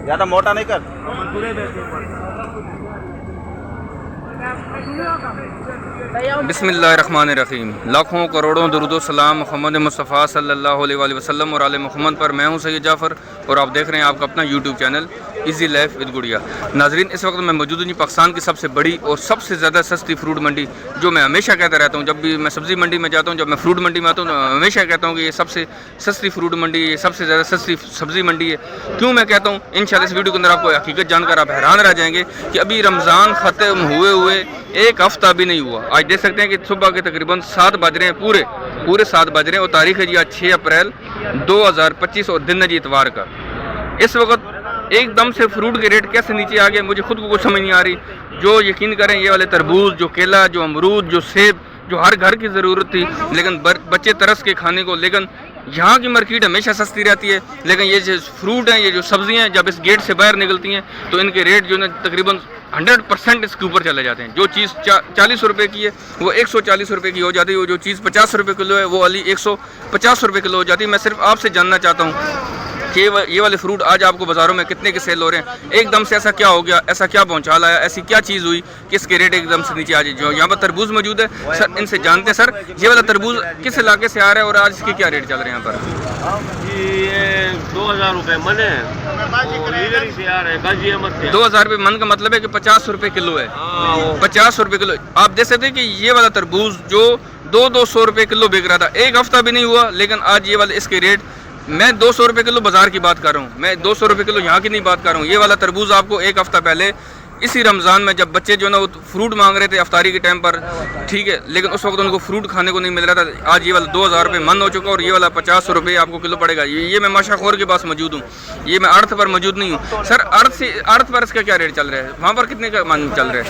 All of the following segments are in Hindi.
ज्यादा मोटा नहीं कर। बिस्मिल्लाहिर्रहमानिर्रहीम। लाखों करोड़ों दुरूद सलाम मोहम्मद मुस्तफ़ा सल्लल्लाहु अलैहि वसल्लम और आले मोहम्मद पर। मैं हूं सैयद जाफ़र और आप देख रहे हैं आपका अपना YouTube channel easy life with गुड़िया। नाजरीन, इस वक्त मैं मौजूद हूँ पाकिस्तान की सबसे बड़ी और सबसे ज़्यादा सस्ती फ्रूट मंडी, जो मैं हमेशा कहता रहता हूँ जब भी मैं सब्ज़ी मंडी में जाता हूँ, जब मैं फ्रूट मंडी में आता हूँ, तो हमेशा कहता हूँ कि ये सबसे सस्ती फ्रूट मंडी, ये सबसे ज़्यादा सस्ती सब्ज़ी मंडी है। क्यों मैं कहता हूँ, इंशाल्लाह इस वीडियो के अंदर आपको हकीकत जानकर आप हैरान रह जाएंगे कि अभी रमज़ान ख़त्म हुए एक हफ़्ता भी नहीं हुआ। आज देख सकते हैं कि सुबह के तकरीबन 7 बज रहे हैं, पूरे 7 बज रहे हैं और तारीख़ है जी आज 6 अप्रैल 2025 और दिन है जी इतवार का। इस वक्त एकदम से फ्रूट के रेट कैसे नीचे आ गए, मुझे खुद को कुछ समझ नहीं आ रही। जो यकीन करें, ये वाले तरबूज, जो केला, जो अमरूद, जो सेब, जो हर घर की ज़रूरत थी, लेकिन बच्चे तरस के खाने को, लेकिन यहाँ की मार्केट हमेशा सस्ती रहती है। लेकिन ये जो फ्रूट हैं, ये जो सब्जियाँ हैं, जब इस गेट से बाहर निकलती हैं तो इनके रेट जो है तकरीबन 100% इसके ऊपर चले जाते हैं। जो चीज़ 40 रुपये की है वो 140 रुपये की हो जाती है, वो जो चीज़ 50 रुपये किलो है वो वाली 150 रुपये किलो हो जाती है। मैं सिर्फ आपसे जानना चाहता हूँ कि ये वाले फ्रूट आज आपको बाज़ारों में कितने के सेल हो रहे हैं। एकदम से ऐसा क्या हो गया, ऐसा क्या भूचाल आया, ऐसी क्या चीज़ हुई कि इसके रेट एकदम से नीचे आ जाए। जो यहाँ पर तरबूज मौजूद है, सर इनसे जानते हैं। सर, ये वाला तरबूज किस इलाके से आ रहा है और आज इसके क्या रेट चल रहे हैं यहाँ पर? ये 2000 रुपये मन है, 2000 रुपये मन का मतलब है कि 50 रुपये किलो है। 50 रुपये किलो। आप देख सकते हैं कि ये वाला तरबूज जो 200 रुपये किलो बिक रहा था, एक हफ्ता भी नहीं हुआ, लेकिन आज ये वाले इसके रेट, मैं 200 रुपये किलो बाजार की बात कर रहा हूँ, मैं 200 रुपये किलो यहाँ की नहीं बात कर रहा हूँ। ये वाला तरबूज आपको एक हफ्ता पहले इसी रमज़ान में, जब बच्चे जो है ना वो फ्रूट मांग रहे थे अफ्तारी के टाइम पर, ठीक है, लेकिन उस वक्त उनको फ्रूट खाने को नहीं मिल रहा था। आज ये वाला 2000 रुपये मन हो चुका और ये वाला 50 रुपये आपको किलो पड़ेगा। ये मैं माशाखोर के पास मौजूद हूँ, ये मैं अर्थ पर मौजूद नहीं हूँ। सर, अर्थ पर इसका क्या रेट चल रहा है? वहाँ पर कितने का मन चल रहा है?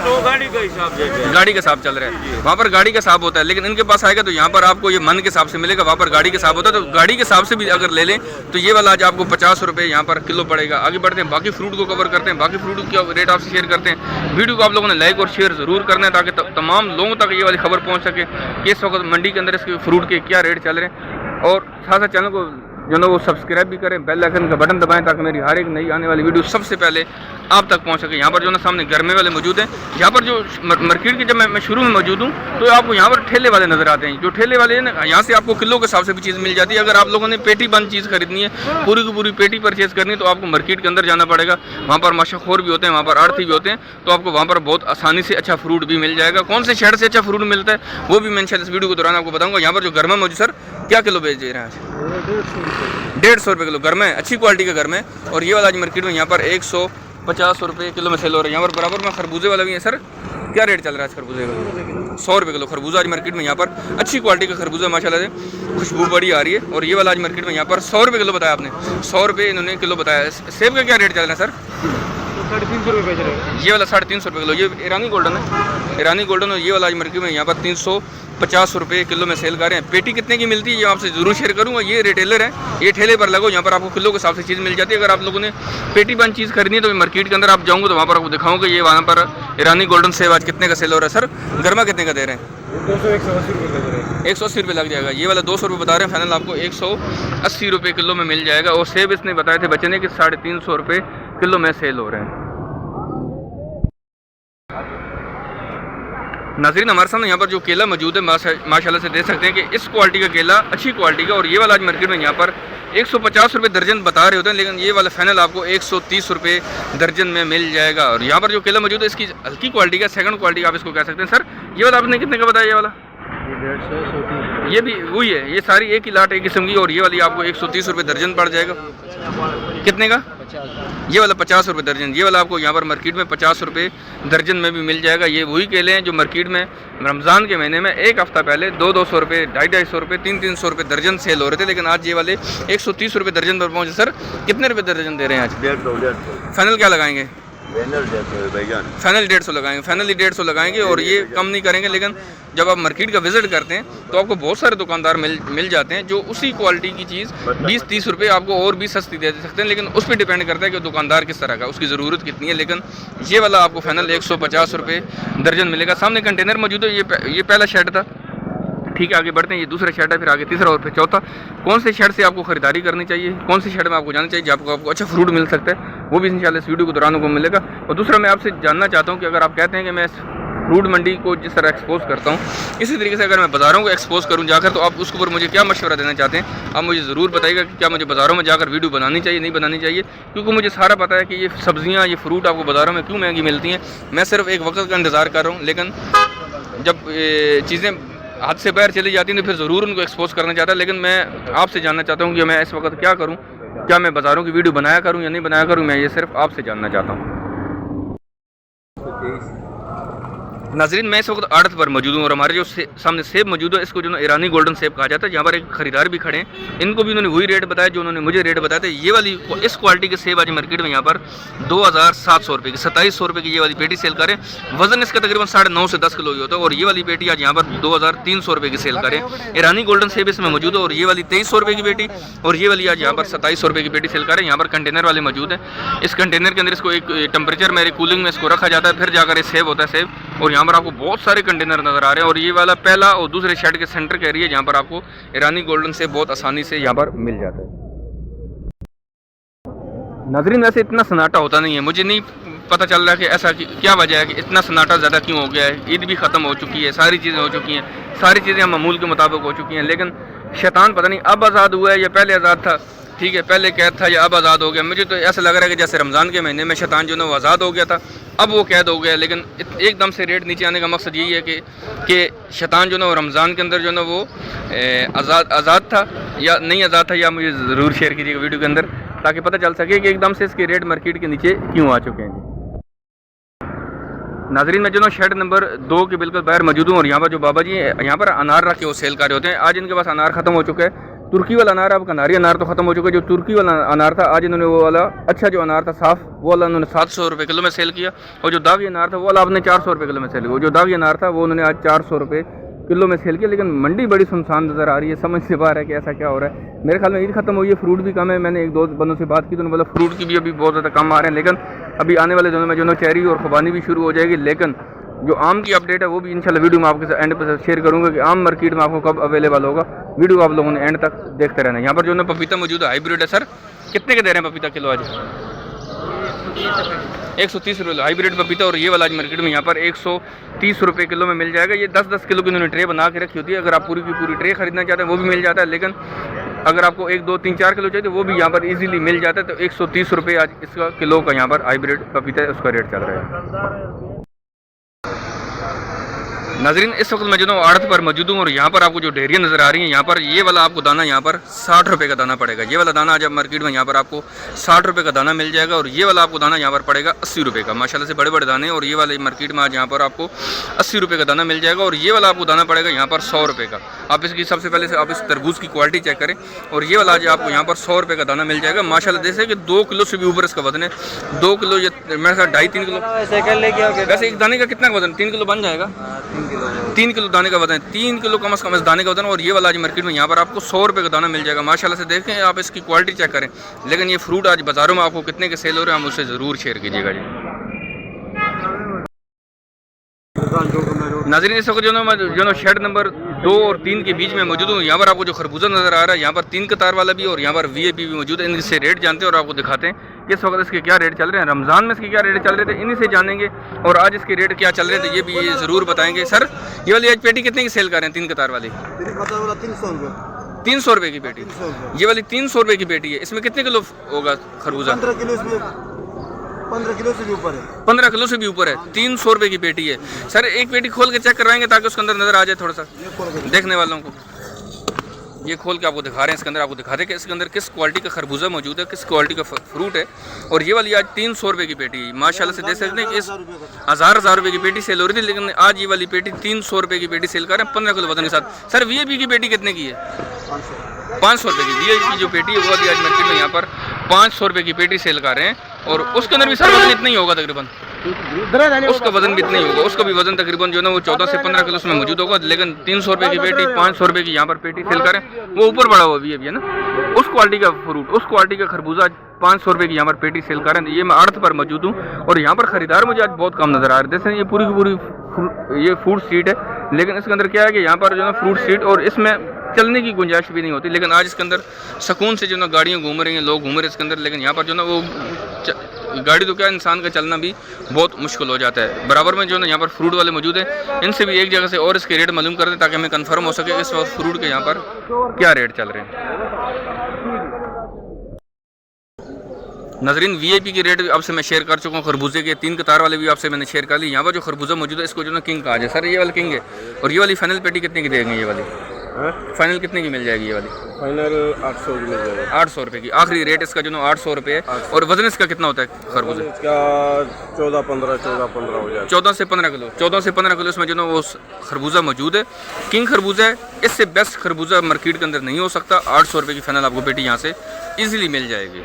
तो गाड़ी का हिसाब है, गाड़ी का हिसाब चल रहा है। वहाँ पर गाड़ी का हिसाब होता है, लेकिन इनके पास आएगा तो यहाँ पर आपको ये मन के हिसाब से मिलेगा। वहाँ पर गाड़ी के हिसाब होता है, तो गाड़ी के हिसाब से भी अगर ले लें तो ये वाला आज आपको 50 रुपये यहाँ पर किलो पड़ेगा। आगे बढ़ते हैं, बाकी फ्रूट को कवर करते हैं, बाकी फ्रूट का रेट आपसे शेयर करते हैं। वीडियो को आप लोगों ने लाइक और शेयर ज़रूर करना है ताकि तमाम लोगों तक ये वाली खबर पहुंच सके कि इस वक्त मंडी के अंदर इसके फ्रूट के क्या रेट चल रहे हैं। और साथ साथ चैनल को जो ना वो सब्सक्राइब भी करें, बेल आइकन का बटन दबाएं ताकि मेरी हर एक नई आने वाली वीडियो सबसे पहले आप तक पहुंच सके। यहाँ पर जो ना सामने गरमे वाले मौजूद हैं, यहाँ पर जो मार्केट के जब मैं शुरू में मौजूद हूँ तो आपको यहाँ पर ठेले वाले नज़र आते हैं। जो ठेले वाले हैं ना, यहाँ से आपको किलो के हिसाब से भी चीज़ मिल जाती है। अगर आप लोगों ने पेटी बंद चीज़ खरीदनी है, पूरी की पूरी पेटी परचेज़ करनी है, तो आपको मार्केट के अंदर जाना पड़ेगा। वहाँ पर माशाखोर भी होते हैं, वहाँ पर आड़ती भी होते हैं, तो आपको वहाँ पर बहुत आसानी से अच्छा फ्रूट भी मिल जाएगा। कौन से शहर से अच्छा फ्रूट मिलता है वो भी मैं इंशाल्लाह इस वीडियो के दौरान आपको बताऊँगा। यहाँ पर जो गरमा मौजूद, सर क्या किलो बेच दे रहे हैं आज? 150 रुपये किलो गरमा है, अच्छी क्वालिटी का गरमा है। और ये वाला आज मार्केट में यहाँ पर 150 रुपये किलो में सेल हो रहा है। यहाँ पर बराबर में खरबूजे वाला भी है। सर क्या रेट चल रहा है आज खरबूजे का? 100 रुपये किलो खरबूजा आज मार्केट में यहाँ पर अच्छी क्वालिटी का खरबूजा माशाल्लाह से खुशबू बड़ी आ रही है। और ये वाला आज मार्केट में यहाँ पर 100 रुपये किलो बताया आपने, 100 रुपये इन्होंने किलो बताया। सेब का क्या रेट चल रहा है सर? 350 रुपये बेच रहे हैं। ये वाला 350 रुपये किलो, ये ईरानी गोल्डन है, ईरानी गोल्डन। और ये वाला आज मार्केट में यहाँ पर 350 रुपये किलो में सेल कर रहे हैं। पेटी कितने की मिलती है ये आपसे ज़रूर शेयर करूँगा। ये रिटेलर है, ये ठेले पर लगो, यहाँ पर आपको किलो के हिसाब से चीज़ मिल जाती है। अगर आप लोगों ने पेटी बंद चीज़ खरीदनी है तो मार्केट के अंदर आप जाऊँगा तो वहाँ पर आपको दिखाऊँगा ये वहाँ पर ईरानी गोल्डन सेब आज कितने का सेल हो रहा है। सर गरमा कितने का दे रहे हैं? 180 रुपये लग जाएगा। ये वाला 200 रुपये बता रहे हैं, फाइनल आपको 180 रुपये किलो में मिल जाएगा। और सेब इसने बताए थे बच्चे ने कि 350 रुपये किलो में सेल हो रहे हैं। नाज़रीन, हमारे सामने यहाँ पर जो केला मौजूद है माशाल्लाह से देख सकते हैं कि इस क्वालिटी का केला अच्छी क्वालिटी का। और ये वाला आज मार्केट में यहाँ पर 150 रुपये दर्जन बता रहे होते हैं, लेकिन ये वाला फाइनल आपको 130 रुपये दर्जन में मिल जाएगा। और यहाँ पर जो केला मौजूद है इसकी हल्की क्वालिटी का, सेकंड क्वालिटी आप इसको कह सकते हैं। सर ये वाला आपने कितने का बताया? ये वाला ये भी वही है, ये सारी एक ही लाट एक किस्म की। और ये वाली आपको 130 रुपये दर्जन पड़ जाएगा। कितने का? ये वाला 50 रुपये दर्जन। ये वाला आपको यहाँ पर मार्केट में 50 रुपये दर्जन में भी मिल जाएगा। ये वही केले हैं जो मार्केट में रमज़ान के महीने में एक हफ़्ता पहले 200 रुपये, 250 रुपये, 300 रुपये दर्जन सेल हो रहे थे, लेकिन आज ये वाले 130 रुपये दर्जन पर पहुँचे। सर कितने रुपये दर्जन दे रहे हैं आज? 150। फाइनल क्या लगाएंगे? फाइनल 150 लगाएंगे, फाइनली 150 लगाएंगे। और ये कम नहीं करेंगे। लेकिन जब आप मार्केट का विजिट करते हैं तो आपको बहुत सारे दुकानदार मिल जाते हैं जो उसी क्वालिटी की चीज़ 20-30 रुपये आपको और भी सस्ती दे सकते हैं। लेकिन उस पर डिपेंड करता है कि दुकानदार किस तरह का, उसकी ज़रूरत कितनी है। लेकिन ये वाला आपको फाइनल 150 रुपये दर्जन मिलेगा। सामने कंटेनर मौजूद है, ये पहला शेड था, ठीक है, आगे बढ़ते हैं। ये दूसरा शेड है, फिर आगे तीसरा और फिर चौथा। कौन से शेड से आपको खरीदारी करनी चाहिए, कौन से शेड में आपको जाना चाहिए जहाँ आपको अच्छा फ्रूट मिल सकता है, वो भी इंशाल्लाह इस वीडियो के दौरान को मिलेगा। और दूसरा मैं आपसे जानना चाहता हूँ कि अगर आप कहते हैं कि मैं फ्रूट मंडी को जिस तरह एक्सपोज करता हूँ, इसी तरीके से अगर मैं बाज़ारों को एक्सपोज करूँ जाकर, तो आप उसके ऊपर मुझे क्या मशवरा देना चाहते हैं, आप मुझे ज़रूर बताइएगा कि क्या मुझे बाज़ारों में जाकर वीडियो बनानी चाहिए, नहीं बनानी चाहिए। क्योंकि मुझे सारा पता है कि ये सब्ज़ियाँ, ये फ्रूट आपको बाज़ारों में क्यों महंगी मिलती हैं। मैं सिर्फ एक वक्त का इंतज़ार कर रहा हूँ, लेकिन जब चीज़ें हाथ से बाहर चली जाती हैं तो फिर ज़रूर उनको एक्सपोज करना चाहता है। लेकिन मैं आपसे जानना चाहता हूँ कि मैं इस वक्त क्या करूँ, क्या मैं बाज़ारों की वीडियो बनाया करूँ या नहीं बनाया करूँ, मैं ये सिर्फ आपसे जानना चाहता हूँ। नाज़रीन, मैं इस वक्त आड़त पर मौजूद हूँ और हमारे जो सामने सेब मौजूद है, इसको जो ना ईरानी गोल्डन सेब कहा जाता है। यहाँ पर एक खरीदार भी खड़े हैं, इनको भी उन्होंने वही रेट बताया जो उन्होंने मुझे रेट बताया थे। ये वाली इस क्वालिटी के सेब आज मार्केट में यहाँ पर 2700 रुपये की, 2700 रुपये की ये वाली पेटी सेल करें। वजन इसका तकरीबन 9.5 से 10 किलो ही होता है। और ये वाली पेटी आज यहाँ पर 2300 रुपये की सेल करें। ईरानी गोल्डन सेब इसमें मौजूद है। और ये वाली 2300 रुपये की पेटी, और ये वाली आज यहाँ पर 2700 रुपये की पेटी सेल करें। यहाँ पर कंटेनर वाले मौजूद है। इस कंटेनर के अंदर इसको एक टेम्परेचर में, कूलिंग में इसको रखा जाता है, फिर जाकर ये सेब होता है सेब। और यहाँ पर आपको बहुत सारे कंटेनर नजर आ रहे हैं। और ये वाला पहला और दूसरे शेड के सेंटर के एरिया जहाँ पर आपको ईरानी गोल्डन से बहुत आसानी से यहाँ पर मिल जाता है। नाज़रीन, वैसे इतना सन्नाटा होता नहीं है, मुझे नहीं पता चल रहा कि ऐसा क्या वजह है कि इतना सन्नाटा ज़्यादा क्यों हो गया है। ईद भी ख़त्म हो चुकी है, सारी चीज़ें हो चुकी हैं, सारी चीज़ें मामूल के मुताबिक हो चुकी हैं। लेकिन शैतान पता नहीं अब आज़ाद हुआ है या पहले आज़ाद था, ठीक है, पहले कैद था या अब आज़ाद हो गया। मुझे तो ऐसा लग रहा है कि जैसे रमज़ान के महीने में शैतान जो है वो आज़ाद हो गया था, अब वो कैद हो गया। लेकिन एकदम से रेट नीचे आने का मकसद यही है कि शैतान जो ना वो रमज़ान के अंदर जो ना वो आज़ाद था या नहीं आज़ाद था, या मुझे ज़रूर शेयर कीजिएगा वीडियो के अंदर, ताकि पता चल सके कि एकदम से इसके रेट मार्केट के नीचे क्यों आ चुके हैं। नाज़रीन, मैं जो ना शेड नंबर 2 के बिल्कुल बाहर मौजूद हूँ। और यहाँ पर जो बाबा जी यहाँ पर अनार रख के वो सेल कर रहे होते हैं। आज इनके पास अनार ख़त्म हो चुका है। तुर्की वाला अनार, अब कनारी अनार तो ख़त्म हो चुका है। जो तुर्की वाला अनार था, आज इन्होंने वो वाला अच्छा जो अनार था साफ़, वो वाला उन्होंने 700 रुपये किलो में सेल किया। और जो दागी अनार था वो वाला आपने 400 रुपये किलो में सेल किया। जो दागी अनार था वो उन्होंने आज 400 रुपये किलो में सेल किया। लेकिन मंडी बड़ी सुनसान नज़र आ रही है, समझ से बाहर है कि ऐसा क्या हो रहा है। मेरे ख्याल में ईद खत्म हुई है, फ्रूट भी कम है। मैंने एक दो बंदों से बात की तो उन्होंने बोला फ्रूट की भी अभी बहुत ज़्यादा कम आ रहे हैं। लेकिन अभी आने वाले दिनों में जो ना चेरी और खुबानी भी शुरू हो जाएगी। लेकिन जो आम की अपडेट है वो भी इंशाल्लाह वीडियो में आपके साथ एंड पर शेयर करूंगा कि आम मार्केट में आपको कब अवेलेबल होगा। वीडियो आप लोगों ने एंड तक देखते रहना। यहाँ पर जो ना पपीता मौजूद है, हाइब्रिड है। सर कितने के दे रहे हैं पपीता किलो आज? 130 रुपये हाइब्रिड पपीता। और ये वाला आज मार्केट में यहाँ पर 130 रुपये किलो में मिल जाएगा। ये 10-10 किलो की उन्होंने ट्रे बना के रखी होती है। अगर आप पूरी की पूरी ट्रे खरीदना चाहते हैं वो भी मिल जाता है। लेकिन अगर आपको 1, 2, 3, 4 किलो चाहिए तो वो भी यहाँ पर इजीली मिल जाता है। तो 130 रुपये आज इसका किलो का यहाँ पर हाइब्रिड पपीता है, उसका रेट चल रहा है। नाज़रीन, इस वक्त मैं जो हूँ आड़त पर मौजूद हूँ। और यहाँ पर आपको जो डेयरियाँ नज़र आ रही हैं, यहाँ पर ये वाला आपको दाना यहाँ पर 60 रुपये का दाना पड़ेगा। ये वाला दाना जब मार्केट में यहाँ पर आपको 60 रुपये का दाना मिल जाएगा। और ये वाला आपको दाना यहाँ पर पड़ेगा 80 रुपये का। माशाल्लाह से बड़े बड़े दाने। और ये वाले मार्केट में आज यहाँ पर आपको 80 रुपये का दाना मिल जाएगा। और ये वाला आपको दाना पड़ेगा यहाँ पर 100 रुपये का। आप इसकी सबसे पहले से आप इस तरबूज की क्वालिटी चेक करें। और ये वाला आज आपको यहाँ पर 100 रुपये का दाना मिल जाएगा। माशाल्लाह जैसे कि 2 किलो से भी ऊपर इसका वजन है। 2 किलो या मेरे साथ 2.5-3 किलो। वैसे एक दाने का कितना वजन? 3 किलो बन जाएगा। 3 किलो दाने का वजन, 3 किलो कम से कम इस दाने का वजन। और ये वाला आज मार्केट में यहाँ पर आपको 100 रुपये का दाना मिल जाएगा। माशाल्लाह से देखें, आप इसकी क्वालिटी चेक करें। लेकिन ये फ्रूट आज बाज़ारों में आपको कितने के सेल हो रहे हैं, हम उससे ज़रूर शेयर कीजिएगा जी। नाज़रीन, इस वक्त जो ना शेड नंबर 2 और 3 के बीच में मौजूद हूँ। यहाँ पर आपको जो खरबूजा नज़र आ रहा है, यहाँ पर 3 कतार वाला भी और यहाँ पर VIP भी मौजूद है। इनसे रेट जानते हैं और आपको दिखाते हैं कि इस वक्त इसके क्या रेट चल रहे हैं। रमज़ान में इसके क्या रेट चल रहे थे, इन्हीं से जानेंगे। और आज इसके रेट क्या चल रहे थे ये भी ज़रूर बताएंगे। सर, ये वाली आज पेटी कितने की सेल कर रहे हैं? 3 कतार वाली 300 रुपये की पेटी। ये वाली 300 रुपये की पेटी है। इसमें कितने किलो होगा खरबूजा? 15 किलो से भी ऊपर है। 300 रुपये की पेटी है। सर, एक पेटी खोल के चेक करवाएंगे ताकि उसके अंदर नज़र आ जाए थोड़ा सा देखने वालों को। ये खोल के आपको दिखा रहे हैं। इसके अंदर आपको दिखा दें कि इसके अंदर किस क्वालिटी का खरबूजा मौजूद है, किस क्वालिटी का फ्रूट है। और ये वाली आज 300 रुपये की पेटी है। माशाल्लाह से देख सकते हैं कि इस हज़ार रुपये की पेटी सेल हो रही थी। लेकिन आज ये वाली पेटी 300 रुपये की पेटी सेल कर रहे हैं 15 किलो वजन के साथ। सर, VIP की पेटी कितने की है? 500 रुपये की। VIP की जो पेटी है वो वाली आज मार्केट में यहाँ पर 500 रुपये की पेटी सेल कर रहे हैं। और उसके अंदर भी सर वजन इतना ही होगा तकरीबन, उसका वजन भी इतना ही होगा। उसका भी वजन तकरीबन जो है ना वो 14 से 15 किलो उसमें मौजूद होगा। लेकिन 300 रुपये की पेटी, 500 रुपये की यहाँ पर पेटी सेल करें, वो ऊपर बड़ा हुआ भी है ना। उस क्वालिटी का फ्रूट, उस क्वालिटी का खरबूजा 500 रुपये की यहाँ पर पेटी सेल करें। ये मैं आड़त पर मौजूद हूँ और यहाँ पर ख़रीदार मुझे आज बहुत कम नज़र आ रहे हैं। जैसे ये पूरी की पूरी ये फूड स्ट्रीट है। लेकिन इसके अंदर क्या है कि यहाँ पर जो है फ्रूट स्ट्रीट और इसमें चलने की गुंजाइश भी नहीं होती, लेकिन आज इसके अंदर सुकून से जो ना गाड़ियाँ घूम रही हैं, लोग घूम रहे हैं इसके अंदर, लेकिन यहाँ पर जो ना वो गाड़ी तो क्या इंसान का चलना भी बहुत मुश्किल हो जाता है। बराबर में जो ना यहाँ पर फ्रूट वाले मौजूद हैं, इनसे भी एक जगह से और इसके रेट मालूम कर दें ताकि हमें कंफर्म हो सके इस वक्त फ्रूट के यहाँ पर क्या रेट चल रहे हैं। नाज़रीन वीआईपी के रेट आपसे मैं शेयर कर चुका हूँ, खरबूजे के 3 कतार वाले भी आपसे मैंने शेयर कर ली। यहाँ पर जो खरबूजा मौजूद है इसको जो ना किंग कहा जाए। सर ये वाला किंग है और ये वाली फाइनल पेटी कितने की देंगे? ये वाली फाइनल कितने की मिल जाएगी? ये वाली फाइनल 800 की मिल जाएगी। 800 रुपये की आखिरी रेट इसका जो ना 800 रुपये है। और वजन इसका कितना होता है खरबूजे? इसका 14-15 हो जाएगा। 14 से 15 किलो, 14 से 15 किलो इसमें जो ना वो खरबूजा मौजूद है। किंग खरबूजा है, इससे बेस्ट खरबूजा मार्केट के अंदर नहीं हो सकता। 800 रुपये की फाइनल आपको पेटी यहाँ से ईजिली मिल जाएगी।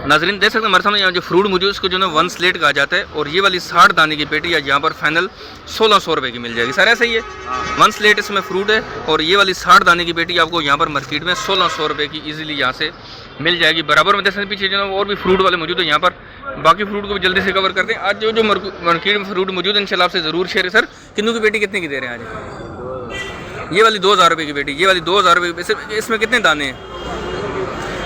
नाज़रीन देख सकते हैं हमारे सामने यहाँ जो फ्रूट मौजूद है इसको जो ना 1 स्लेट कहा जाता है और ये वाली 60 दाने की पेटी आज यहाँ पर फाइनल 1600 रुपये की मिल जाएगी। सर ऐसा ही है, 1 स्लेट इसमें फ्रूट है और ये वाली 60 दाने की पेटी आपको यहाँ पर मार्केट में 1600 रुपये की इजीली यहाँ से मिल जाएगी। बराबर में देख सकते हैं पीछे जो ना और भी फ्रूट वाले मौजूद है यहाँ पर। बाकी फ्रूट को भी जल्दी से कवर करते हैं। आज जो मार्केट में फ्रूट मौजूद है इंशाल्लाह आपसे ज़रूर शेयर है। सर किन्नू की पेटी कितने की दे रहे हैं आज? ये वाली 2000 रुपये की पेटी, ये वाली 2000 रुपये। इसमें कितने दाने हैं?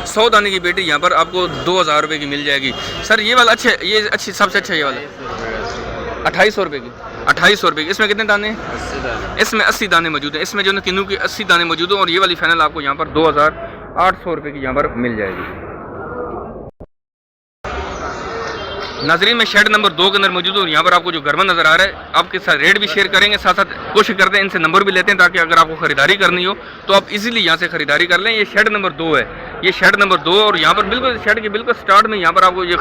100 दाने की पेटी यहाँ पर आपको 2000 रुपये की मिल जाएगी। सर ये वाला अच्छे, ये अच्छी सबसे अच्छा ये वाला 2800 रुपये की, 2800 रुपये की। इसमें कितने दाने हैं? इसमें 80 दाने मौजूद हैं। इसमें जो ना किन्नू के 80 दाने मौजूद हैं और ये वाली फाइनल आपको यहाँ पर 2800 रुपये की यहाँ पर मिल जाएगी। नाज़रीन मैं शेड नंबर 2 के अंदर मौजूद हूँ। यहाँ पर आपको जो गर्मा नज़र आ रहा है आपके साथ रेट भी शेयर करेंगे, साथ साथ कोशिश करते हैं इनसे नंबर भी लेते हैं ताकि अगर आपको ख़रीदारी करनी हो तो आप इजीली यहाँ से ख़रीदारी कर लें। ये शेड नंबर 2 है, ये शेड नंबर 2 और यहाँ पर बिल्कुल शेड के बिल्कुल स्टार्ट में यहाँ पर आपको ये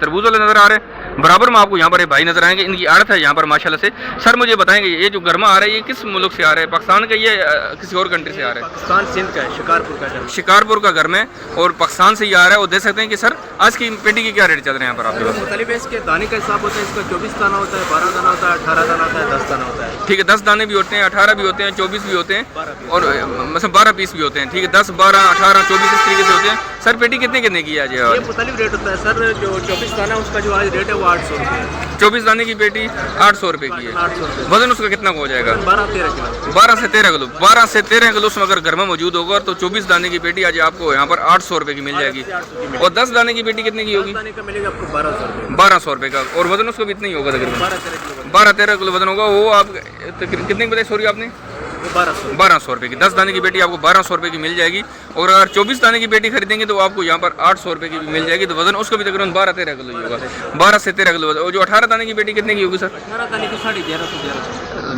तरबूज वाले नज़र आ रहे हैं। बराबर में आपको यहाँ पर भाई नज़र आएंगे, इनकी आड़त है यहाँ पर माशाल्लाह से। सर मुझे बताएंगे ये जो गर्मा आ रहा है ये किस मुल्क से आ रहा है? पाकिस्तान का ये किसी और कंट्री से आ रहा है? पाकिस्तान सिंध का है, शिकारपुर का। शिकारपुर का गर्म है और पाकिस्तान से ये आ रहा है। और देख सकते हैं कि सर आज की पेटी के क्या रेट चल रहे हैं यहाँ पर आपके पास? मुख्तलिफ है, इसके दाने का हिसाब होता है। इसका 24 दाना होता है, 12 दाना होता है, 18 दाना होता है, 10 दाना होता है। ठीक है, 10 दाने भी होते हैं, 18 भी होते हैं, 24 भी होते हैं और मतलब 12 पीस भी होते हैं। ठीक है, 10, 12, 18, 24 इस तरीके से होते हैं। सर पेटी कितने कितने की है आज? ये मुख्तलिफ रेट होता है सर। जो 24 दाना उसका जो आज रेट है वो 800 रुपये है। 24 दाने की पेटी 800 रुपये की है। 800 रुपये। वजन उसका कितना हो जाएगा? 12-13 किलो। 12 से 13 किलो। 12 से 13 किलो उसमें अगर गर्मा मौजूद होगा तो 24 दाने की पेटी आज आपको यहाँ पर 800 रुपये की मिल जाएगी। और 10 दाने की पेटी कितने की होगी? 10 दाने का मिलेगा आपको 1200 रुपये। 1200 रुपये का। और वजन उसका भी इतना ही होगा तकरीबन 12-13 किलो वजन होगा। वो आप कितने की बताई सॉरी आपने? 1200 रुपये की। 10 दाने की पेटी आपको 1200 रुपये की मिल जाएगी। और अगर 24 दाने की पेटी खरीदेंगे तो आपको यहाँ पर 800 रुपये की भी मिल जाएगी। तो वजन उसका भी तकरीबन 12-13 किलो ही होगा। 12 से 13 किलो। और जो 18 दाने की पेटी कितने की होगी सर? 18 दाने की 1150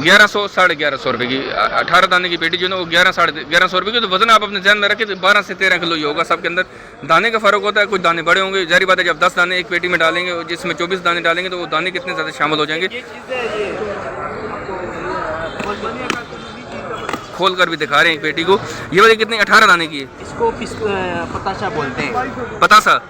1100-1150 रुपये की। 18 दाने की पेटी जो है ना वो 1100-1150 रुपये की। तो वजन आप अपने ध्यान में रखें तो 12 से 13 किलो ही होगा। सबके अंदर दाने का फ़र्क होता है, कुछ दाने बड़े होंगे। जारी बात है जब 10 दाने एक पेटी में डालेंगे और जिसमें 24 दाने डालेंगे तो वो दाने कितने ज़्यादा शामिल हो जाएंगे। खोल कर भी दिखा रहे हैं एक पेटी को। ये वाली कितनी? 18 दाने की है। इसको पताशा बोलते हैं। पतासा?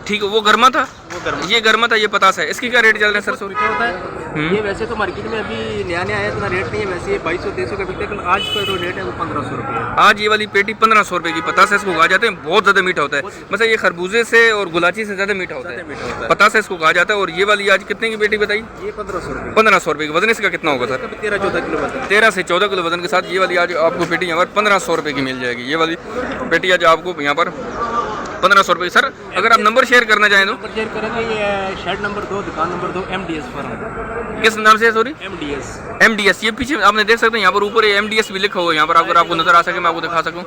ठीक है, वो गर्मा था, वो गर्मा। ये गर्मा था, ये पतासा है। इसकी क्या रेट चल रहे हैं सर? सॉरी होता है ये वैसे तो मार्केट में अभी नया नया आया, इतना रेट नहीं है। वैसे ये 2200-2300 का बिकता है, लेकिन आज का जो रेट है वो 1500 रुपये है। आज ये वाली पेटी 1500 रुपये की। पतासा इसको कहा जाता है, बहुत ज़्यादा मीठा होता है। मतलब ये खरबूजे से और गुलाची से ज़्यादा मीठा होता है। पतासा इसको कहा जाता है। और ये वाली आज कितने की पेटी बताई? ये 1500 रुपये। 1500 रुपये की। वजन इसका कितना होगा सर? 13-14 किलो वजन। 13 से 14 किलो वजन के साथ ये वाली आज आपको पेटी यहाँ पर 1500 रुपये की मिल जाएगी। ये वाली पेटी आज आपको यहाँ पर 1500 रुपये। सर अगर आप नंबर शेयर करना चाहें तो? शेयर करेंगे। ये शेड नंबर 2, दुकान नंबर 2, MDS फर्म। किस नाम से है सॉरी? MDS। ये पीछे आपने देख सकते हैं यहाँ पर ऊपर ये MDS भी लिखा हुआ है यहाँ पर। अगर आपको नजर आ सके मैं आपको दिखा सकूँ।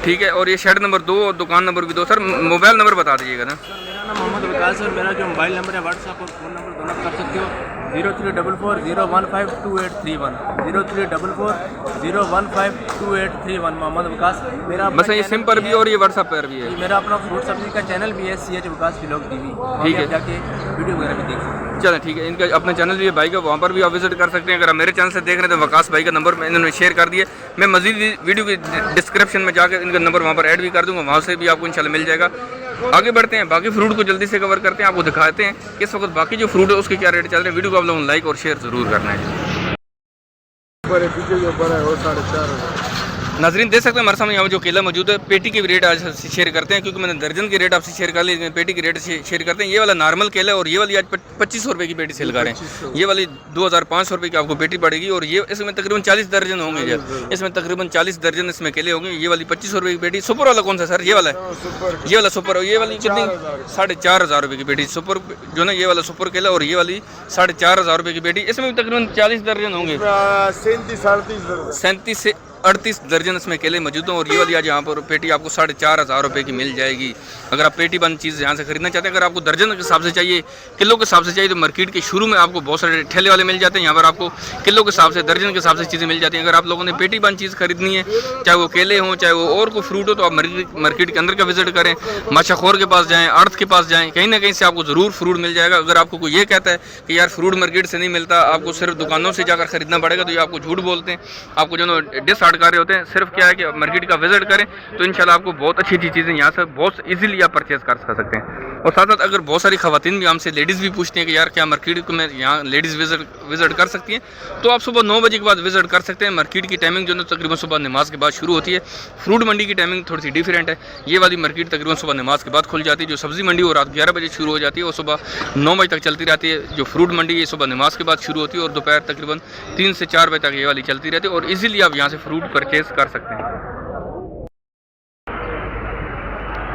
ठीक है, और ये शेड नंबर 2 और दुकान नंबर भी 2। सर मोबाइल नंबर बता दीजिएगा ना। मेरा नाम मोहम्मद विकास है और मेरा जो मोबाइल नंबर है व्हाट्सएप और फ़ोन नंबर दोनों कर सकते हो। 0344-015-2831 0344-015-2831 मोहम्मद विकास मेरा। बस ये सिम पर भी और ये व्हाट्सएप पर भी है। मेरा अपना फ्रूट सब्जी का चैनल भी है, CH विकास व्लॉग TV। ठीक है, जाके वीडियो वगैरह भी देख सकते हैं। चलो ठीक है, इनका अपना चैनल भी है भाई का, वहाँ पर भी आप विजिट कर सकते हैं। अगर आप मेरे चैनल से देख रहे हैं तो वकास भाई का नंबर इन्होंने शेयर कर दिया। मैं मजीद वीडियो की डिस्क्रिप्शन में जाकर इनका नंबर वहाँ पर ऐड भी कर दूँगा, वहाँ से भी आपको इंशाल्लाह मिल जाएगा। आगे बढ़ते हैं, बाकी फ्रूट को जल्दी से कवर करते हैं, आपको दिखाते हैं कि इस वक्त बाकी जो फ्रूट है उसके क्या रेट चल रहे हैं। वीडियो को आप लोगों को लाइक और शेयर ज़रूर करना है। नाजरीन देख सकते हैं हमारे सामने यहाँ जो केला मौजूद है, पेटी के भी रेट आज शेयर करते हैं क्योंकि मैंने दर्जन के रेट आपसे शेयर कर लिए, पेटी के रेट शेयर करते हैं। ये वाला नॉर्मल केला है और ये वाली आज 2500 रुपये की पेटी सेल कर रहे हैं। ये वाली 2500 रुपये की आपको पेटी पड़ेगी और ये इसमें तकरीबन 40 दर्जन होंगे यार, इसमें तकरीबन 40 दर्जन इसमें केले होंगे। ये वाली 2500 रुपये की पेटी। सुपर वाला कौन सा सर? ये वाला है, ये वाला सुपर। और ये वाली कितनी? 4500 रुपये की पेटी सुपर जो ना, ये वाला सुपर केला और ये वाली 4500 रुपये की पेटी। इसमें भी तकरीबन 40 दर्जन होंगे, 37 से 38 दर्जन इसमें केले मौजूद हैं। और ये वाली आज यहाँ पर पेटी आपको 4500 रुपये की मिल जाएगी। अगर आप पेटी बंद चीज़ यहाँ से खरीदना चाहते हैं, अगर आपको दर्जन के हिसाब से चाहिए, किलो के हिसाब से चाहिए, तो मार्केट के शुरू में आपको बहुत सारे ठेले वाले मिल जाते हैं। यहाँ पर आपको किलो के हिसाब से, दर्जन के हिसाब से चीज़ें मिल जाती हैं। अगर आप लोगों ने पेटी बंद चीज़ खरीदनी है, चाहे वो केले हों, चाहे वो और कोई फ्रूट हो, तो आप मार्केट के अंदर का विजिट करें, माशाखोर के पास जाएँ, अर्थ के पास जाएँ, कहीं ना कहीं से आपको ज़रूर फ्रूट मिल जाएगा। अगर आपको कोई ये कहता है कि यार फ्रूट मार्केट से नहीं मिलता, आपको सिर्फ दुकानों से जाकर खरीदना पड़ेगा, तो ये आपको झूठ बोलते हैं, आपको जो डिसहार्ट कर रहे होते हैं। सिर्फ क्या है कि मार्केट का विजिट करें तो इंशाल्लाह आपको बहुत अच्छी अच्छी चीज़ें यहाँ से बहुत इजीली आप परचेज कर सकते हैं। और साथ साथ अगर बहुत सारी खवातीन भी हमसे, लेडीज़ भी पूछती हैं कि यार क्या मार्केट को मैं यहाँ लेडीज़ विजिट कर सकती हैं, तो आप सुबह 9 बजे के बाद विजिट कर सकते हैं। मार्केट की टाइमिंग जो है तकरीबन सुबह नमाज के बाद शुरू होती है। फ्रूट मंडी की टाइमिंग थोड़ी सी डिफरेंट है। ये वाली मार्केट तकरीबन सुबह नमाज के बाद खुल जाती है। जो सब्ज़ी मंडी वो रात 11 बजे शुरू हो जाती है, वो सुबह 9 बजे तक चलती रहती है। जो फ्रूट मंडी ये सुबह नमाज के बाद शुरू होती है और दोपहर तकरीबन 3 से 4 बजे तक ये वाली चलती रहती है। और ईजिली आप यहाँ से फ्रूट परचेज कर सकते हैं।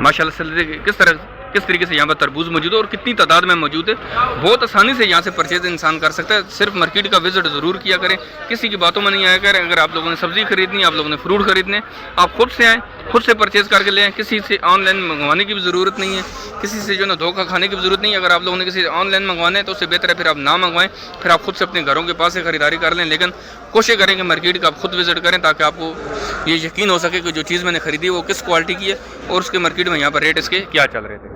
माशाल्लाह से किस तरीके से यहाँ पर तरबूज मौजूद है और कितनी तादाद में मौजूद है। बहुत आसानी से यहाँ से परचेज इंसान कर सकता है। सिर्फ मार्केट का विजिट ज़रूर किया करें, किसी की बातों में नहीं आया करें। अगर आप लोगों ने सब्ज़ी खरीदनी है, आप लोगों ने फ्रूट खरीदने, आप खुद से आएँ, खुद से परचेज़ करके ले आएँ। किसी से ऑनलाइन मंगवाने की भी ज़रूरत नहीं है, किसी से जो ना धोखा खाने की भी ज़रूरत नहीं है। अगर आप लोगों ने किसी ऑनलाइन मंगवाना है तो उससे बेहतर है फिर आप ना मंगवाएं, फिर आप खुद से अपने घरों के पास से खरीदारी कर लें। लेकिन कोशिश करें कि मार्केट का आप खुद विजिट करें ताकि आपको ये यकीन हो सके कि जो चीज़ मैंने खरीदी है वो किस क्वालिटी की है और उसके मार्केट में यहाँ पर रेट इसके क्या चल रहे थे।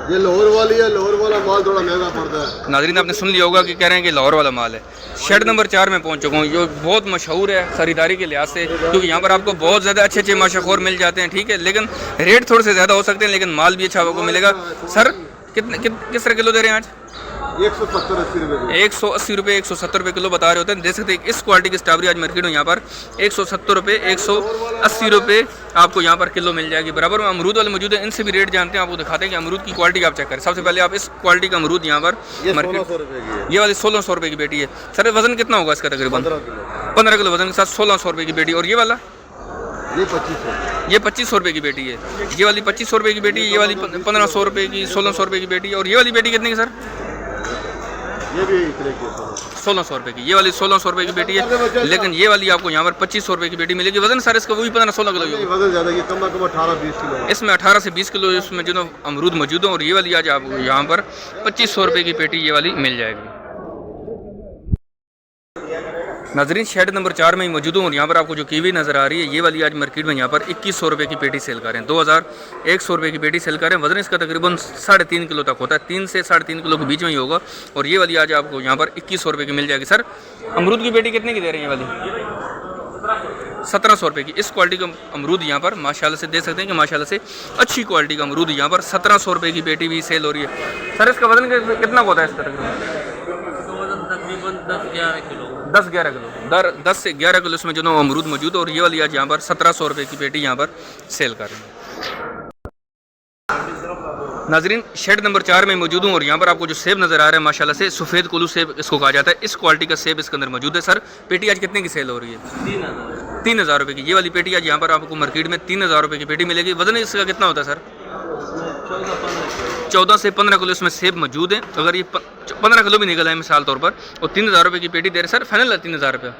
ये लाहौर वाली है, लाहौर वाला माल थोड़ा महंगा पड़ता है। नाज़रीन आपने सुन लिया होगा कि कह रहे हैं कि लाहौर वाला माल है। शेड नंबर 4 में पहुंच चुका हूँ, जो बहुत मशहूर है ख़रीदारी के लिहाज से, क्योंकि यहाँ पर आपको बहुत ज़्यादा अच्छे अच्छे माशाखोर मिल जाते हैं। ठीक है, लेकिन रेट थोड़े से ज़्यादा हो सकते हैं, लेकिन माल भी अच्छा आपको मिलेगा। सर किस तरह किलो दे रहे हैं आज? 170-80 रुपये 180 रुपये 170 रुपये किलो बता रहे होते हैं। देख सकते हैं इस क्वालिटी की स्ट्रॉबेरी आज मार्केट में यहाँ पर 170 रुपये 180 रुपये आपको यहाँ पर किलो मिल जाएगी। बराबर में अमरूद वाले मौजूद है, इनसे भी रेट जानते हैं, आपको दिखाते हैं कि अमरूद की क्वालिटी आप चेक करें। सबसे पहले आप इस क्वालिटी का अमरूद यहाँ पर मार्केट, ये वाली 1600 रुपये की बेटी है। सर वजन कितना होगा इसका? तकरीबन 15 किलो वजन के साथ 1600 रुपये की बेटी। और ये वाला ये 2500, ये 2500 रुपये की बेटी है। ये वाली 2500 रुपये की बेटी, ये वाली 1500 रुपये की, 1600 रुपये की बेटी। और ये वाली बेटी कितने की सर? ये भी 1600 रुपये की। ये वाली 1600 रुपये की बेटी है, लेकिन ये वाली आपको यहाँ पर 2500 रुपये की बेटी मिलेगी। वजन सर इसका वही 15-16 किलो, वजन ज़्यादा, ये कम 18-20 किलो। इसमें 18 से 20 किलो इसमें जो अमरूद मौजूद है। और ये वाली आज आपको यहाँ पर 2500 रुपये की पेटी ये वाली मिल जाएगी। नाजरीन शेड नंबर 4 में ही मौजूद हूँ और यहाँ पर आपको जो कीवी नज़र आ रही है, ये वाली आज मार्केट में यहाँ पर 2100 रुपये की पेटी सेल कर रहे हैं। 2100 रुपये की पेटी सेल कर रहे हैं। वजन इसका तकरीबन 3.5 किलो तक होता है, 3 से 3.5 किलो के बीच में ही होगा। और ये वाली आज आपको यहाँ पर 2100 रुपये की मिल जाएगी। सर अमरूद की पेटी कितने की दे रहे हैं? ये वाली 1700 रुपये की। इस क्वालिटी का अमरूद यहाँ पर माशाल्लाह से देख सकते हैं कि माशाल्लाह से अच्छी क्वालिटी का अमरूद यहाँ पर 1700 रुपये की पेटी भी सेल हो रही है। सर इसका वजन कितना होता है? इसका तकरीबन 10-11 किलो, 10 से 11 किलो इसमें जो ना अमरूद मौजूद है। और ये वाली आज यहाँ पर 1700 रुपये की पेटी यहाँ पर सेल कर रहे हैं। नाजरीन शेड नंबर 4 में मौजूद हूँ और यहाँ पर आपको जो सेब नज़र आ रहा है माशाल्लाह से सफ़ेद कुल्लू सेब इसको कहा जाता है। इस क्वालिटी का सेब इसके अंदर मौजूद है। सर पेटी आज कितने की सेल हो रही है? 3000 रुपये की। ये वाली पेटी आज यहाँ पर आपको मार्केट में 3000 रुपये की पेटी मिलेगी। वजन इसका कितना होता है सर? 14 से 15 किलो इसमें सेब मौजूद है। अगर ये 15 किलो भी निकला है मिसाल तौर पर, और 3000 रुपये की पेटी दे रहे सर। फाइनल है 3000 रुपये,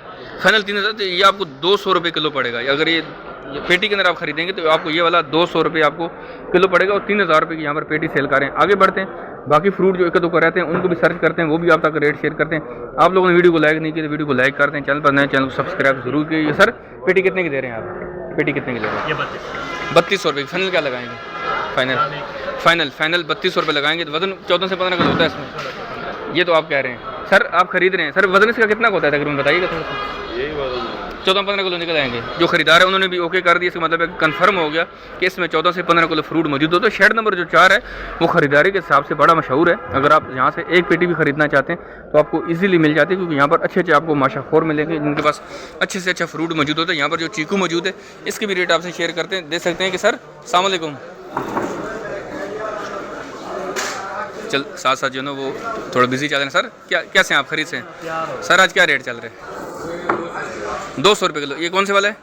फाइनल 3000। तो ये आपको 200 रुपये किलो पड़ेगा। अगर ये पेटी के अंदर आप खरीदेंगे तो आपको ये वाला 200 रुपये आपको किलो पड़ेगा। और 3000 रुपये की यहाँ पर पेटी सेल करें। आगे बढ़ते हैं, बाकी फ्रूट जो एक दो रहते हैं उनको भी सर्च करते हैं, वो भी आप तक रेट शेयर करते हैं। आप लोगों ने वीडियो को लाइक नहीं किया तो वीडियो को लाइक करते हैं, चैनल पर नए चैनल को सब्सक्राइब जरूर कीजिए। सर पेटी कितने की दे रहे हैं आप? पेटी कितने की दे रहे हैं? 3200 रुपये। फाइनल क्या लगाएंगे? फाइनल 3200 रुपये लगाएंगे। तो वजन 14 से 15 किलो होता है इसमें, ये तो आप कह रहे हैं। सर आप खरीद रहे हैं, सर वजन इसका कितना होता है तकरीबन बताइएगा थोड़ा सा। यही वजन है 14-15 किलो निकल आएंगे। जो खरीदार है उन्होंने भी ओके कर दिया, इसका मतलब कंफर्म हो गया कि इसमें 14 से 15 किलो फ्रूट मौजूद हो। तो शेड नंबर जो 4 है वो खरीदारी के हिसाब से बड़ा मशहूर है। अगर आप यहाँ से एक पेटी भी खरीदना चाहते हैं तो आपको ईजिली मिल जाती है, क्योंकि यहाँ पर अच्छे आपको माशाखोर मिलेंगे जिनके पास अच्छे से अच्छा फ्रूट मौजूद होता है। यहाँ पर जो चीकू मौजूद है इसकी भी रेट आपसे शेयर करते हैं, दे सकते हैं कि सर अस्सलाम वालेकुम। चल साथ साथ जो है ना वो थोड़ा बिजी चल रहे हैं। सर क्या कैसे आप खरीद से हैं सर? आज क्या रेट चल रहे हैं? 200 रुपये किलो। ये कौन से वाला है?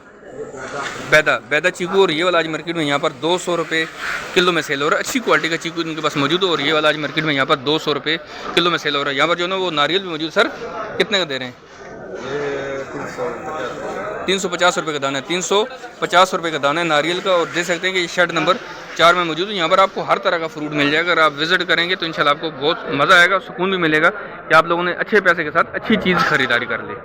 बैदा चीकू। और ये वाला आज मार्केट में यहाँ पर 200 रुपये किलो में सेल हो रहा है। अच्छी क्वालिटी का चीकू इनके पास मौजूद है और ये वाला आज मार्केट में यहाँ पर 200 रुपये किलो में सेल हो रहा है। यहाँ पर जो है ना वो नारियल भी मौजूद। सर कितने का दे रहे हैं? 350 रुपये का दाना है। 350 रुपये का दाना है नारियल का। और देख सकते हैं कि ये शेड नंबर 4 में मौजूद है। यहाँ पर आपको हर तरह का फ्रूट मिल जाएगा। अगर आप विजिट करेंगे तो इंशाल्लाह आपको बहुत मज़ा आएगा, सुकून भी मिलेगा कि आप लोगों ने अच्छे पैसे के साथ अच्छी चीज़ खरीदारी कर ली।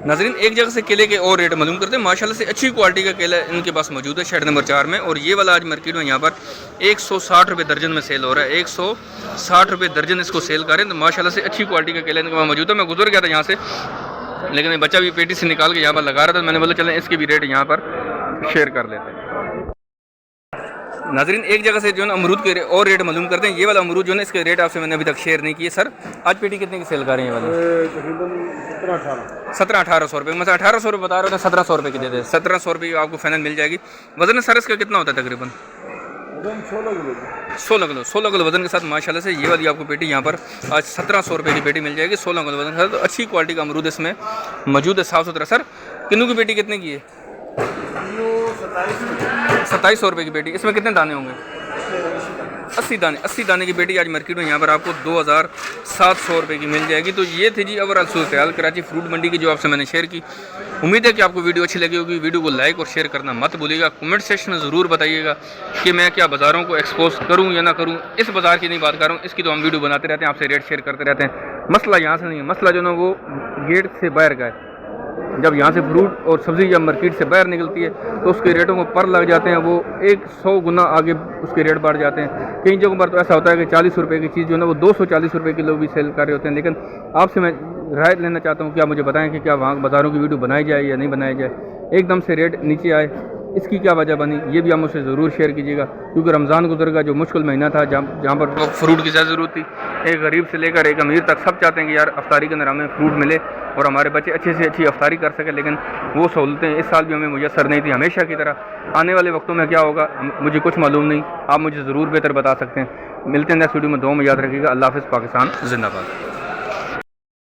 नाज़रीन एक जगह से केले के और रेट मालूम करते हैं। माशाल्लाह से अच्छी क्वालिटी का केला इनके पास मौजूद है शेड नंबर 4 में। और ये वाला आज मार्केट में यहाँ पर 160 रुपये दर्जन में सेल हो रहा है। 160 रुपये दर्जन इसको सेल करें। तो माशाल्लाह से अच्छी क्वालिटी का केला इनके पास मौजूद है। मैं गुजर गया था यहाँ से, लेकिन बच्चा भी पेटी से निकाल के यहाँ पर लगा रहा था। मैंने बोला चलें इसके भी रेट यहाँ पर शेयर कर लेते हैं। नाज़रीन एक जगह से जो है ना अमरूद के और रेट मालूम करते हैं। ये वाला अमरूद जो है ना इसके रेट आपसे मैंने अभी तक शेयर नहीं किए। सर आज पेटी कितने की सेल कर रहे हैं? ये वाली 1700-1800 रुपये। मतलब 1800 रुपये बता रहे हो, 1700 रुपये की दे दे। 1700 रुपये आपको फाइनल मिल जाएगी। वजन सर इसका कितना होता है? तकरीबन 16 किलो वजन के साथ माशाल्लाह से ये वाली आपको पेटी यहाँ पर आज 1700 रुपये की पेटी मिल जाएगी। 16 किलो वजन के साथ। तो अच्छी क्वालिटी का अमरूद इसमें मौजूद है, साफ़ सुथरा। सर किन्नू की पेटी कितने की है? 2700 रुपये की पेटी। इसमें कितने दाने होंगे? 80 दाने की पेटी आज मार्केट में यहाँ पर आपको 2700 रुपये की मिल जाएगी। तो ये थी जी ओवरऑल सूरत हाल कराची फ्रूट मंडी की जो आपसे मैंने शेयर की। उम्मीद है कि आपको वीडियो अच्छी लगी होगी। वीडियो को लाइक और शेयर करना मत भूलिएगा। कमेंट सेक्शन में ज़रूर बताइएगा कि मैं क्या बाज़ारों को एक्सपोज करूँ या ना करूँ। इस बाज़ार की नहीं बात कर रहा हूँ, इसकी तो हम वीडियो बनाते रहते हैं, आपसे रेट शेयर करते रहते हैं। मसला यहाँ से नहीं है, मसला जो ना वो गेट से बाहर का है। जब यहाँ से फ्रूट और सब्ज़ी जब मार्केट से बाहर निकलती है तो उसके रेटों को पर लग जाते हैं, वो 100 गुना आगे उसके रेट बढ़ जाते हैं। कई जगहों पर तो ऐसा होता है कि 40 रुपये की चीज़ जो है ना वो 240 रुपये किलो भी सेल कर रहे होते हैं। लेकिन आपसे मैं राय लेना चाहता हूँ कि आप मुझे बताएं कि क्या वहाँ बाज़ारों की वीडियो बनाई जाए या नहीं बनाई जाए। एकदम से रेट नीचे आए, इसकी क्या वजह बनी, ये भी आप मुझसे ज़रूर शेयर कीजिएगा। क्योंकि रमज़ान गुजरेगा जो मुश्किल महीना था, जहाँ पर फ्रूट की ज़्यादा ज़रूरत थी। एक गरीब से लेकर एक अमीर तक सब चाहते हैं कि यार अफ्तारी के अंदर हमें फ्रूट मिले और हमारे बच्चे अच्छे से अच्छी अफ्तारी कर सकें। लेकिन वो सहूलतें इस साल भी हमें मुयसर नहीं थी। हमेशा की तरह आने वाले वक्तों में क्या होगा मुझे कुछ मालूम नहीं, आप मुझे ज़रूर बेहतर बता सकते हैं। मिलते हैं नेक्स्ट वीडियो में। दुआ में याद रखिएगा। अल्लाह हाफ़िज़। पाकिस्तान जिंदाबाद।